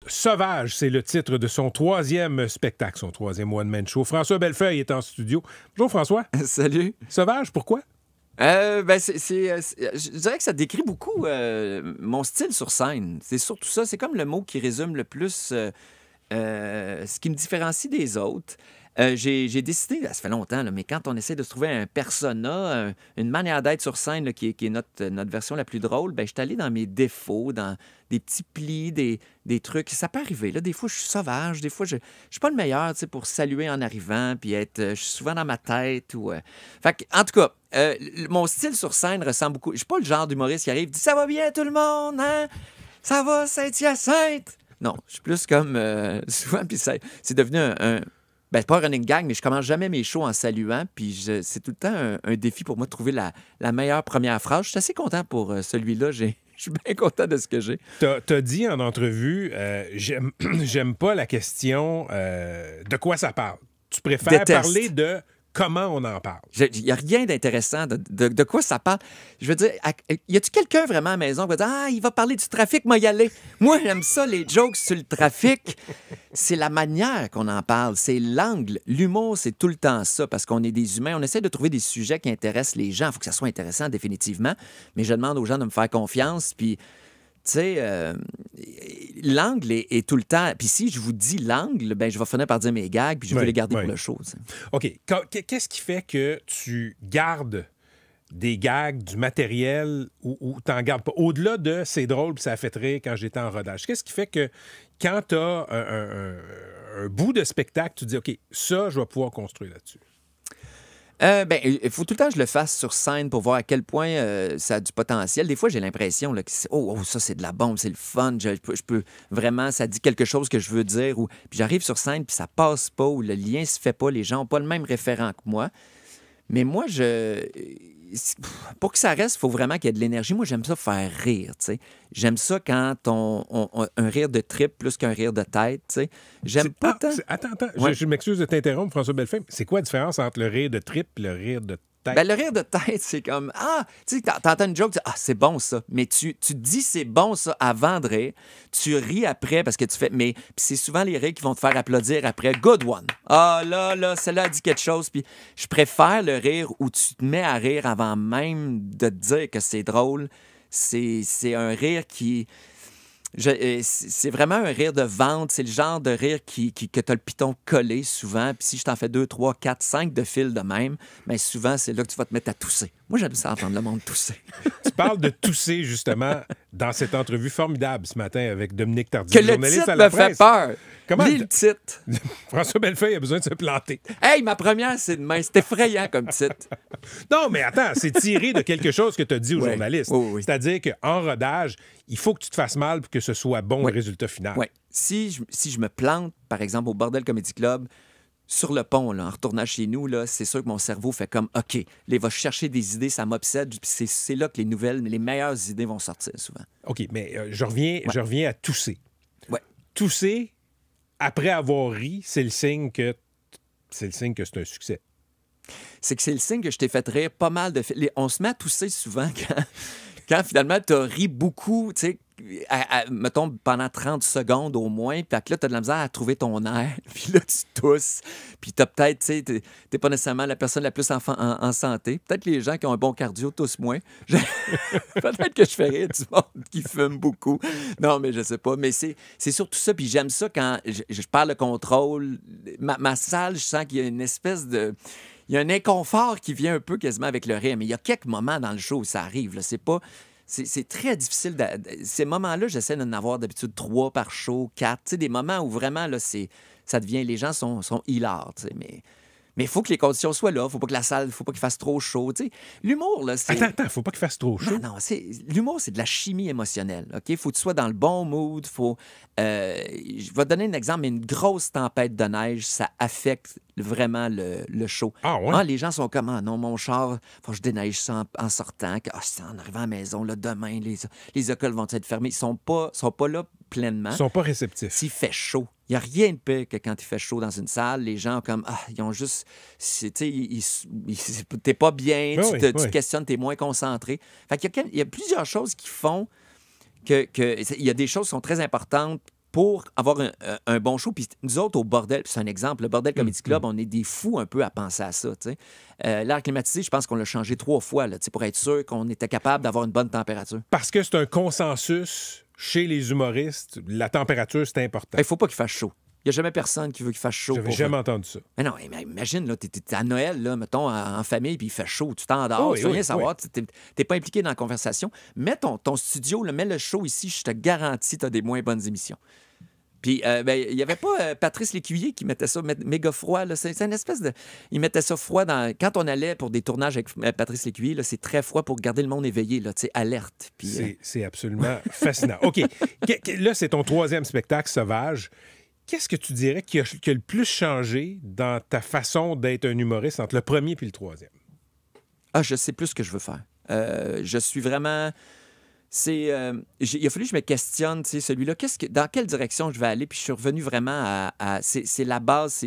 Sauvage, c'est le titre de son troisième spectacle, son troisième one-man show. François Bellefeuille est en studio. Bonjour François. Salut. Sauvage, pourquoi? Je dirais que ça décrit beaucoup mon style sur scène. C'est surtout ça. C'est comme le mot qui résume le plus ce qui me différencie des autres. J'ai décidé, ça fait longtemps, là, mais quand on essaie de se trouver un persona, une manière d'être sur scène là, qui est notre version la plus drôle, je suis allé dans mes défauts, dans des petits plis, des trucs. Ça peut arriver. Là, des fois, je suis sauvage. Des fois, je suis pas le meilleur pour saluer en arrivant, puis je suis souvent dans ma tête. Fait que, en tout cas, mon style sur scène ressemble beaucoup. Je suis pas le genre d'humoriste qui arrive et dit « Ça va bien tout le monde, hein? Ça va, Saint-Hyacinthe? » Non, je suis plus comme souvent, puis c'est devenu c'est pas un running gag, mais je commence jamais mes shows en saluant. Puis c'est tout le temps un défi pour moi de trouver la meilleure première phrase. Je suis assez content pour celui-là. Je suis bien content de ce que j'ai. T'as dit en entrevue, j'aime pas la question de quoi ça parle. Tu préfères parler de comment on en parle. Il n'y a rien d'intéressant. De quoi ça parle? Je veux dire, y a-tu quelqu'un vraiment à la maison qui va dire « Ah, il va parler du trafic, moi y aller. » Moi, j'aime ça, les jokes sur le trafic. C'est la manière qu'on en parle. C'est l'angle. L'humour, c'est tout le temps ça, parce qu'on est des humains. On essaie de trouver des sujets qui intéressent les gens. Il faut que ça soit intéressant, définitivement. Mais je demande aux gens de me faire confiance, puis... Tu sais, l'angle est tout le temps... Puis si je vous dis l'angle, je vais finir par dire mes gags, puis je vais les garder pour le show. T'sais. OK. Qu'est-ce qui fait que tu gardes des gags, du matériel, ou t'en gardes pas? Au-delà de « c'est drôle, puis ça a fait rire quand j'étais en rodage », qu'est-ce qui fait que quand t'as un bout de spectacle, tu dis « OK, ça, je vais pouvoir construire là-dessus ». Il faut tout le temps que je le fasse sur scène pour voir à quel point ça a du potentiel. Des fois, j'ai l'impression que ça, c'est de la bombe, c'est le fun. Je peux vraiment, ça dit quelque chose que je veux dire. Puis j'arrive sur scène, puis ça passe pas, ou le lien se fait pas. Les gens n'ont pas le même référent que moi. Mais moi, pour que ça reste, il faut vraiment qu'il y ait de l'énergie. Moi, j'aime ça faire rire, tu sais. J'aime ça quand un rire de trip plus qu'un rire de tête, tu sais. J'aime pas tant... Attends. Ouais. Je m'excuse de t'interrompre, François Bellefeuille. C'est quoi la différence entre le rire de trip et le rire de tête? Le rire de tête, c'est comme... Ah, tu sais, t'entends une joke, tu dis, ah, c'est bon, ça. Mais tu dis c'est bon, ça, avant de rire. Tu ris après parce que tu fais... Mais c'est souvent les rires qui vont te faire applaudir après. Good one. Ah, là, celle-là a dit quelque chose. Puis je préfère le rire où tu te mets à rire avant même de te dire que c'est drôle. C'est un rire qui... c'est vraiment un rire de vente. C'est le genre de rire que t'as le piton collé souvent. Puis si je t'en fais 2, 3, 4, 5 de fil de même, mais souvent, c'est là que tu vas te mettre à tousser. Moi, j'aime ça entendre le monde tousser. Tu parles de tousser, justement, dans cette entrevue formidable ce matin avec Dominique Tardif, journaliste à la presse. Que le titre me fait peur. Comment? Lis le titre. François Bellefeuille a besoin de se planter. Hey, ma première, c'est demain. C'est effrayant comme titre. Non, mais attends, c'est tiré de quelque chose que tu as dit aux journalistes. Oui. C'est-à-dire qu'en rodage, il faut que tu te fasses mal pour que ce soit bon le résultat final. Oui. Si je me plante, par exemple, au Bordel Comedy Club, sur le pont, là, en retournant chez nous, là, c'est sûr que mon cerveau fait comme OK, là, il va chercher des idées, ça m'obsède, puis c'est là que les meilleures idées vont sortir souvent. OK, mais je reviens à tousser. Ouais. Tousser, après avoir ri, c'est le signe que c'est un succès. C'est le signe que je t'ai fait rire pas mal de... On se met à tousser souvent quand finalement, tu as ri beaucoup, tu sais, mettons, pendant 30 secondes au moins, puis là, tu as de la misère à trouver ton air, puis là, tu tousses, puis tu as peut-être, tu sais, t'es pas nécessairement la personne la plus en santé. Peut-être les gens qui ont un bon cardio toussent moins. Peut-être que je fais rire du monde qui fume beaucoup. Non, mais je sais pas. Mais c'est surtout ça, puis j'aime ça quand je parle de contrôle. Ma salle, je sens qu'il y a une espèce de... Il y a un inconfort qui vient un peu quasiment avec le rire, mais il y a quelques moments dans le show où ça arrive. Là. C'est très difficile. Ces moments-là, j'essaie d'en avoir d'habitude 3 par show, 4. Tu sais, des moments où vraiment, là, ça devient... Les gens sont hilars, tu sais, mais il faut que les conditions soient là. Faut pas que la salle... Faut pas qu'il fasse trop chaud, tu sais. L'humour, là, c'est... Attends, faut pas qu'il fasse trop chaud. Non, l'humour, c'est de la chimie émotionnelle, OK? Faut que tu sois dans le bon mood, je vais te donner un exemple, mais une grosse tempête de neige, ça affecte vraiment le show. Ah ouais? Les gens sont comme, non, mon char, faut que je déneige ça en sortant. En arrivant à la maison, là, demain, les écoles vont être fermées. Ils sont pas là pleinement. Ils sont pas réceptifs. S'il fait chaud. Il n'y a rien de pire que quand il fait chaud dans une salle. Les gens, comme, ils ont juste... Tu sais, t'es pas bien, tu questionnes, t'es moins concentré. Fait qu'il y a plusieurs choses qui font il y a des choses qui sont très importantes pour avoir un bon show. Puis nous autres, au Bordel, c'est un exemple, le Bordel Comedy Club, on est des fous un peu à penser à ça. L'air climatisé, je pense qu'on l'a changé 3 fois là, pour être sûr qu'on était capable d'avoir une bonne température. Parce que c'est un consensus chez les humoristes, la température, c'est important. Il ne faut pas qu'il fasse chaud. Il n'y a jamais personne qui veut qu'il fasse chaud. J'avais jamais entendu ça. Mais non, imagine, tu es à Noël, là, mettons, en famille, puis il fait chaud. Tu t'endors, tu veux rien savoir, tu n'es pas impliqué dans la conversation. Mets ton studio, mets le show ici, je te garantis, tu as des moins bonnes émissions. Puis, il n'y avait pas Patrice Lécuyer qui mettait ça méga froid. C'est une espèce de... Il mettait ça froid dans... Quand on allait pour des tournages avec Patrice Lécuyer, là, c'est très froid pour garder le monde éveillé, là, alerte. Puis, c'est absolument fascinant. OK. Là, c'est ton 3e spectacle, Sauvage. Qu'est-ce que tu dirais qui a le plus changé dans ta façon d'être un humoriste entre le premier et le 3e? Ah, je sais plus ce que je veux faire. Je suis vraiment... il a fallu que je me questionne, celui-là, dans quelle direction je vais aller, puis je suis revenu vraiment à c'est la base,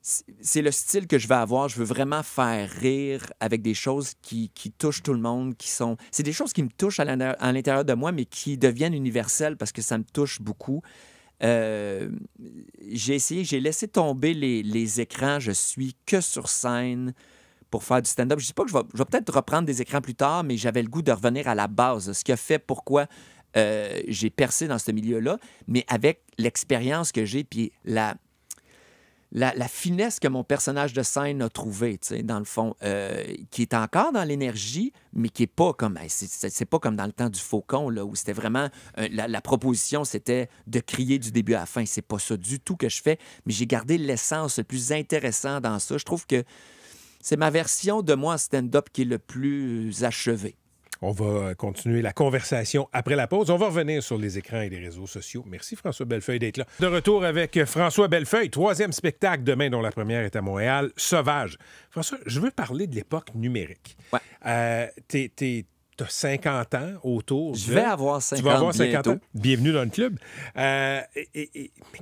c'est le style que je vais avoir. Je veux vraiment faire rire avec des choses qui touchent tout le monde, c'est des choses qui me touchent à l'intérieur de moi, mais qui deviennent universelles parce que ça me touche beaucoup. J'ai laissé tomber les écrans, je suis que sur scène pour faire du stand-up. Je dis pas que je vais peut-être reprendre des écrans plus tard, mais j'avais le goût de revenir à la base, ce qui a fait pourquoi j'ai percé dans ce milieu-là, mais avec l'expérience que j'ai, puis la finesse que mon personnage de scène a trouvée, dans le fond, qui est encore dans l'énergie, mais qui n'est pas comme... C'est pas comme dans le temps du Faucon, là, où c'était vraiment... la proposition, c'était de crier du début à la fin. C'est pas ça du tout que je fais, mais j'ai gardé l'essence le plus intéressant dans ça. Je trouve que c'est ma version de moi en stand-up qui est le plus achevée. On va continuer la conversation après la pause. On va revenir sur les écrans et les réseaux sociaux. Merci François Bellefeuille d'être là. De retour avec François Bellefeuille, 3e spectacle demain dont la première est à Montréal, Sauvage. François, je veux parler de l'époque numérique. Ouais. T'as 50 ans autour. Je vais avoir 50 ans. Tu vas avoir 50 bientôt. ans. Bienvenue dans le club. Mais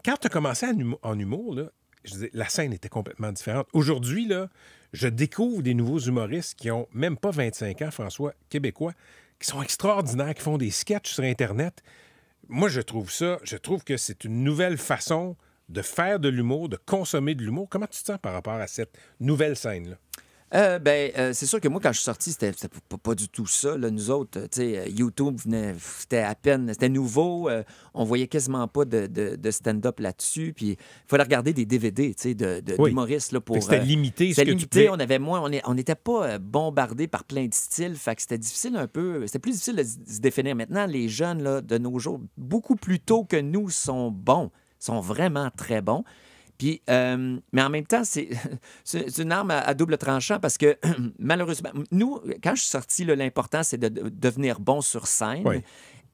quand tu as commencé en humour, là, je disais, la scène était complètement différente. Aujourd'hui, là, je découvre des nouveaux humoristes qui ont même pas 25 ans, François, québécois, qui sont extraordinaires, qui font des sketchs sur Internet. Moi, je trouve que c'est une nouvelle façon de faire de l'humour, de consommer de l'humour. Comment tu te sens par rapport à cette nouvelle scène-là? C'est sûr que moi, quand je suis sorti, c'était pas du tout ça. Là. Nous autres, YouTube c'était nouveau. On voyait quasiment pas de stand-up là-dessus. Puis il fallait regarder des DVD d'humoristes. Là, pour, c'était limité. C'était limité. On avait moins. On n'était pas bombardé par plein de styles. Fait que c'était difficile un peu. C'était plus difficile de se définir. Maintenant, les jeunes là, de nos jours, beaucoup plus tôt que nous, sont bons. Sont vraiment très bons. Puis, mais en même temps, c'est une arme à double tranchant parce que, malheureusement, nous, quand je suis sorti, l'important, c'est de devenir bon sur scène. Oui.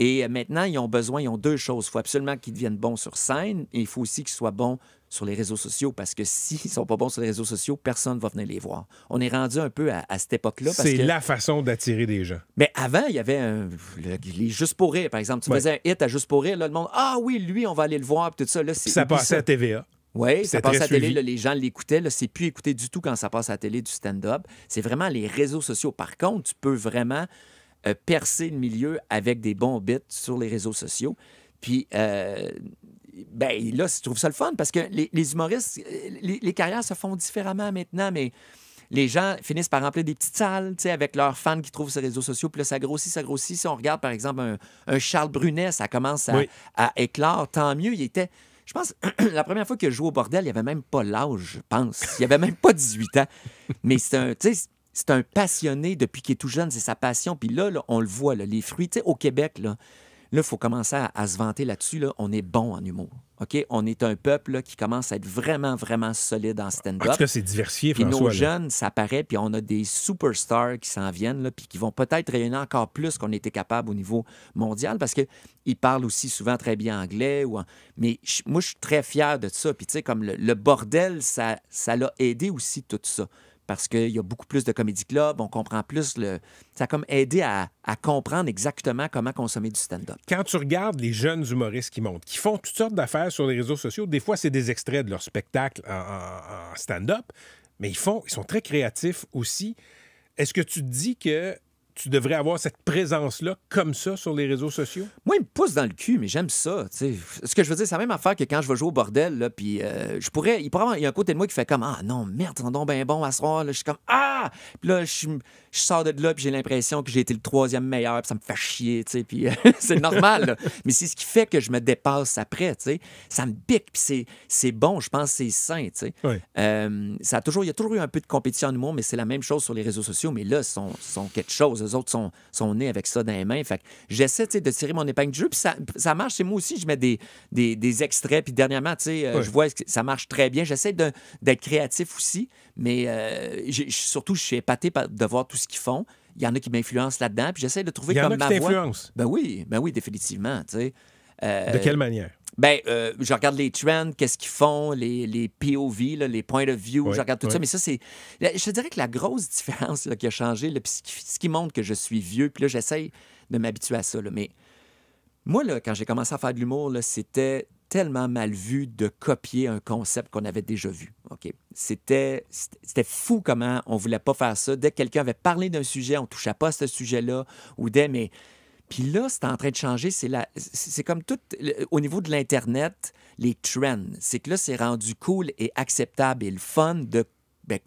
Et maintenant, ils ont 2 choses. Il faut absolument qu'ils deviennent bons sur scène et il faut aussi qu'ils soient bons sur les réseaux sociaux parce que s'ils ne sont pas bons sur les réseaux sociaux, personne ne va venir les voir. On est rendu un peu à cette époque-là. C'est la façon d'attirer des gens. Mais avant, il y avait les Juste pour rire, par exemple. Tu faisais un hit à Juste pour rire, là, le monde, ah oui, lui, on va aller le voir, puis tout ça. Là, ça passait à TVA. Oui, ça passe à la télé, suivi. là, les gens l'écoutaient. C'est plus écouté du tout quand ça passe à la télé du stand-up. C'est vraiment les réseaux sociaux. Par contre, tu peux vraiment percer le milieu avec des bons bits sur les réseaux sociaux. Puis, là, je trouve ça le fun parce que les humoristes, les carrières se font différemment maintenant, mais les gens finissent par remplir des petites salles avec leurs fans qui trouvent sur les réseaux sociaux. Puis là, ça grossit, ça grossit. Si on regarde, par exemple, un Charles Brunet, ça commence à éclore. Tant mieux, il était... Je pense, la première fois qu'il a joué au Bordel, il n'y avait même pas l'âge, je pense. Il n'y avait même pas 18 ans. Mais c'est un passionné depuis qu'il est tout jeune, c'est sa passion. Puis là, on le voit, là, les fruits. Au Québec, là, il faut commencer à se vanter là-dessus. Là. On est bon en humour. OK? On est un peuple là, qui commence à être vraiment, vraiment solide en stand-up. En tout cas, c'est diversifié, puis François. Nos jeunes, ça paraît, puis on a des superstars qui s'en viennent, là, puis qui vont peut-être rayonner encore plus qu'on était capable au niveau mondial, parce qu'ils parlent aussi souvent très bien anglais. Mais moi, je suis très fier de ça. Puis tu sais, comme le Bordel, ça l'a aidé aussi tout ça. Parce qu'il y a beaucoup plus de comédie club, on comprend plus ça a comme aidé à comprendre exactement comment consommer du stand-up. Quand tu regardes les jeunes humoristes qui montent, qui font toutes sortes d'affaires sur les réseaux sociaux, des fois, c'est des extraits de leur spectacle en stand-up, mais ils sont très créatifs aussi. Est-ce que tu te dis que tu devrais avoir cette présence-là comme ça sur les réseaux sociaux? Moi, il me pousse dans le cul, mais j'aime ça. T'sais. Ce que je veux dire, c'est la même affaire que quand je vais jouer au bordel, là, puis il y a un côté de moi qui fait comme, ah non, merde, ils sont donc bien bons à soir. Là. Je suis comme, ah! Puis là, je sors de là, puis j'ai l'impression que j'ai été le 3e meilleur, puis ça me fait chier, puis c'est normal. Là. Mais c'est ce qui fait que je me dépasse après, tu sais. Ça me pique, puis c'est bon, je pense que c'est sain, tu sais. Oui. Il y a toujours eu un peu de compétition en humour, mais c'est la même chose sur les réseaux sociaux, mais là, ils sont quelque chose. Eux autres sont nés avec ça dans les mains. Fait que j'essaie de tirer mon épingle du jeu, puis ça marche. Et moi aussi, je mets des extraits. Puis dernièrement, je vois que ça marche très bien. J'essaie d'être créatif aussi, mais surtout, je suis épaté de voir tout ce qu'ils font. Il y en a qui m'influencent là-dedans, puis j'essaie de trouver comme ma voix. Il y en a qui t'influencent? Ben oui, définitivement. De quelle manière? Je regarde les trends, qu'est-ce qu'ils font, les POV, là, les points of view, je regarde tout ça. Mais ça, c'est. Je te dirais que la grosse différence là, qui a changé, là, puis ce qui montre que je suis vieux, puis là, j'essaye de m'habituer à ça. Là, mais moi, là, quand j'ai commencé à faire de l'humour, là, c'était tellement mal vu de copier un concept qu'on avait déjà vu. OK? C'était fou comment on voulait pas faire ça. Dès que quelqu'un avait parlé d'un sujet, on touchait pas à ce sujet-là. Mais puis là, c'est en train de changer. C'est comme tout au niveau de l'Internet, les trends. C'est que là, c'est rendu cool et acceptable et le fun de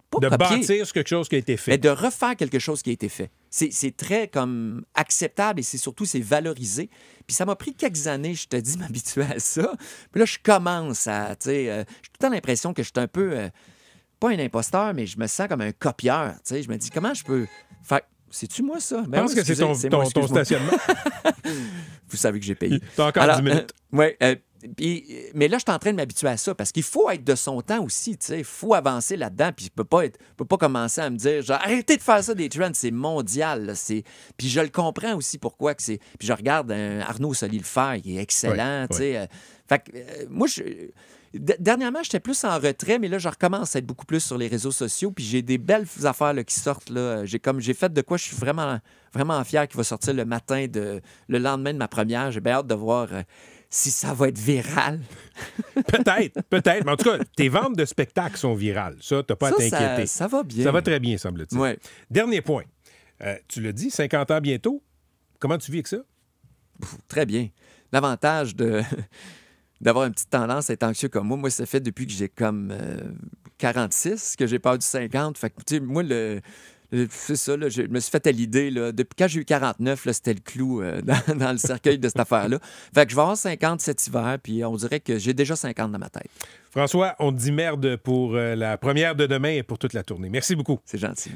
pas de copier, bâtir quelque chose qui a été fait. mais de refaire quelque chose qui a été fait. C'est très comme acceptable et c'est valorisé. Puis ça m'a pris quelques années, je te dis, m'habituer à ça. Puis là, je commence à, j'ai tout le temps l'impression que je suis un peu, pas un imposteur, mais je me sens comme un copieur. Je me dis, comment je peux faire... C'est-tu moi, ça? Je pense que c'est ton stationnement. Vous savez que j'ai payé. T'as encore 10 minutes. Mais là, je suis en train de m'habituer à ça parce qu'il faut être de son temps aussi. Il faut avancer là-dedans. Puis je peux pas commencer à me dire, genre, arrêtez de faire ça des trends, c'est mondial. Là, puis je le comprends aussi pourquoi que c'est. Puis je regarde Arnaud Soli-le-Faire, il est excellent. Fait que moi, dernièrement, j'étais plus en retrait, mais là, je recommence à être beaucoup plus sur les réseaux sociaux. Puis j'ai des belles affaires là, qui sortent. Là. J'ai fait de quoi je suis vraiment, vraiment fier qui va sortir le lendemain de ma première. J'ai bien hâte de voir si ça va être viral. Peut-être. Mais en tout cas, tes ventes de spectacles sont virales. Ça, t'as pas à t'inquiéter. Ça va bien. Ça va très bien, semble-t-il. Ouais. Dernier point. Tu l'as dit, 50 ans bientôt. Comment tu vis avec ça? Très bien. L'avantage d'avoir une petite tendance à être anxieux comme moi, ça fait depuis que j'ai comme 46 que j'ai peur du 50. Fait que, tu sais, moi, c'est ça, là, je me suis fait à l'idée, là, depuis quand j'ai eu 49, là, c'était le clou dans le cercueil de cette affaire-là. Fait que je vais avoir 50 cet hiver, puis on dirait que j'ai déjà 50 dans ma tête. François, on te dit merde pour la première de demain et pour toute la tournée. Merci beaucoup. C'est gentil.